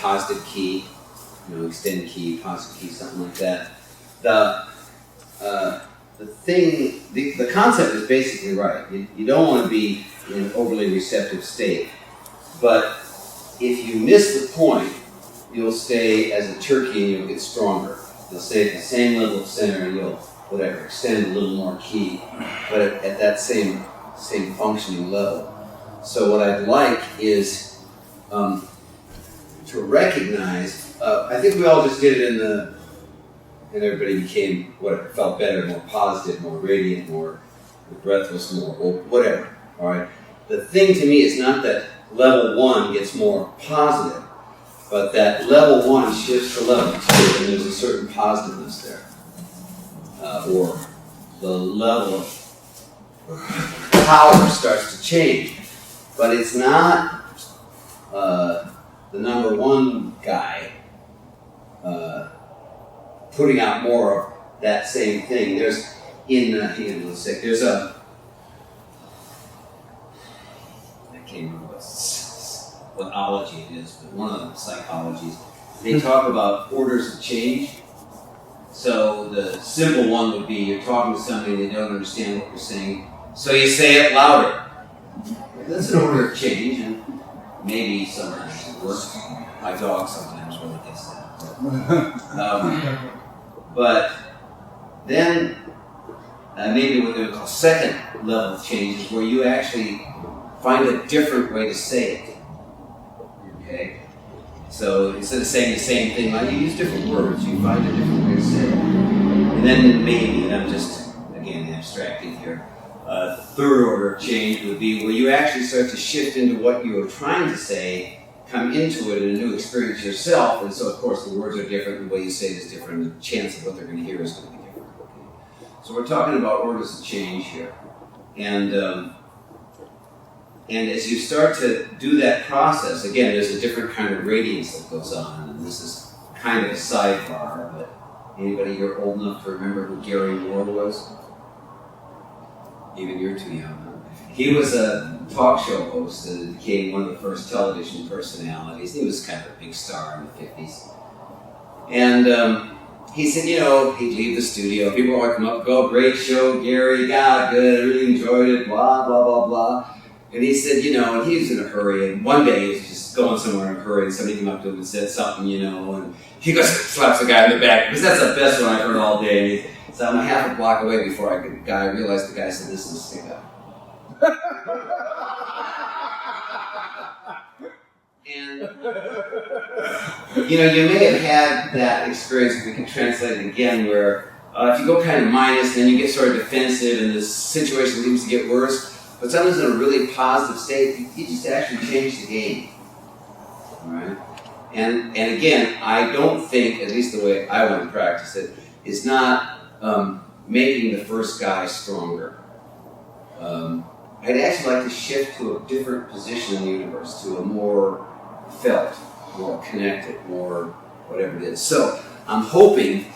positive ki, extend ki, positive ki, something like that. The concept is basically right. You don't want to be in an overly receptive state, but if you miss the point, you'll stay as a turkey and you'll get stronger. You'll stay at the same level of center and you'll, extend a little more ki, but at that same functioning level. So what I'd like is to recognize, I think we all just did it and everybody became, felt better, more positive, more radiant, more breathless, more whatever, all right? The thing to me is not that level 1 gets more positive, but that level 1 shifts to level 2, and there's a certain positiveness there. Or the level of power starts to change. But it's not the number 1 guy putting out more of that same thing. There's there's a, I can't remember what ology it is, but one of the psychologies, they talk about orders of change. So the simple one would be you're talking to somebody, they don't understand what you're saying, so you say it louder. That's an order of change, and maybe sometimes it works. My dog sometimes really gets that. But then maybe what they would call second level of change is where you actually find a different way to say it. Okay? So instead of saying the same thing, like you use different words, you find a different way to say it. And then maybe, and I'm just, again, abstracting here, third order of change would be where you actually start to shift into what you were trying to say, come into it in a new experience yourself, and so of course the words are different, the way you say it is different, the chance of what they're going to hear is going to be different. Okay? So we're talking about orders of change here. And as you start to do that process, again, there's a different kind of radiance that goes on, and this is kind of a sidebar, but anybody here old enough to remember who Gary Moore was? Even you're too young, huh? He was a talk show host and became one of the first television personalities. He was kind of a big star in the 50s. And he said, he'd leave the studio. People would come up and go, great show, Gary, God, good, I really enjoyed it, blah, blah, blah, blah. And he said, and he was in a hurry, and one day he was just going somewhere in a hurry, and somebody came up to him and said something, and he goes, slaps the guy in the back, because that's the best one I've heard all day. And so I'm a half a block away before I realized the guy said, this is a stick-up. And, you may have had that experience, we can translate it again, where if you go kind of minus, then you get sort of defensive, and the situation seems to get worse. But sometimes in a really positive state, you just actually change the game. All right? And again, I don't think, at least the way I want to practice it, is not making the first guy stronger. I'd actually like to shift to a different position in the universe, to a more felt, more connected, more whatever it is. So I'm hoping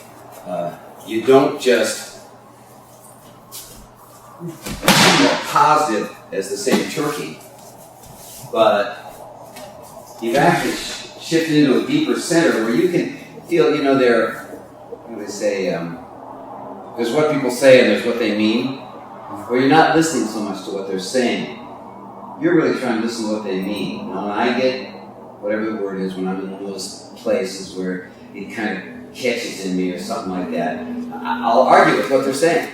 you don't just more positive as the same turkey, but you've actually shifted into a deeper center where you can feel, they say, there's what people say and there's what they mean, where you're not listening so much to what they're saying. You're really trying to listen to what they mean. Now, when I get, whatever the word is, when I'm in one of those places where it kind of catches in me or something like that, I'll argue with what they're saying.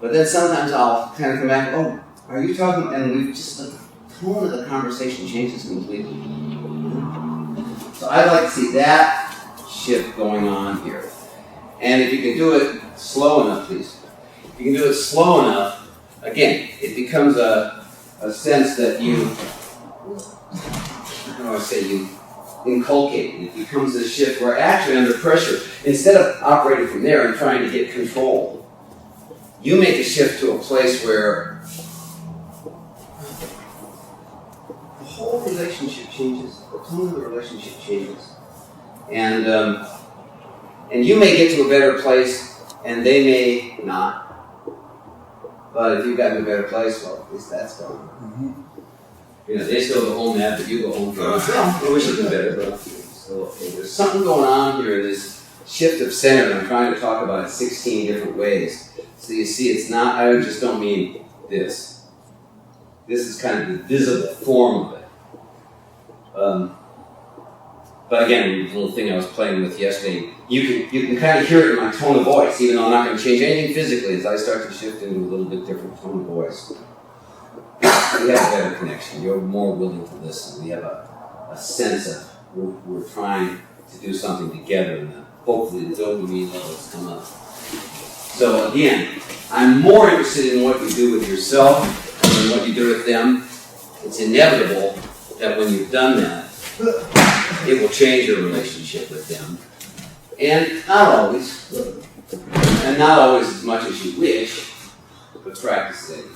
But then sometimes I'll kind of come back, oh, are you talking, and the tone of the conversation changes completely. So I'd like to see that shift going on here. And if you can do it slow enough, please. If you can do it slow enough, again, it becomes a sense that you, you inculcate. It becomes a shift where actually under pressure, instead of operating from there and trying to get control, you make a shift to a place where the whole relationship changes, the tone of the relationship changes. And you may get to a better place, and they may not. But if you've gotten to a better place, well, at least that's gone. You know, they still go home mad, but you go home feeling, well, I wish it was better, but so okay, there's something going on here in this shift of center, and I'm trying to talk about it 16 different ways. So you see, it's not, I just don't mean this. This is kind of the visible form of it. But again, the little thing I was playing with yesterday, you can kind of hear it in my tone of voice, even though I'm not going to change anything physically, as I start to shift into a little bit different tone of voice. We have a better connection. You're more willing to listen. We have a sense of we're trying to do something together, and hopefully the dopamine levels come up. So again, I'm more interested in what you do with yourself than what you do with them. It's inevitable that when you've done that, it will change your relationship with them. And not always as much as you wish, but practice it.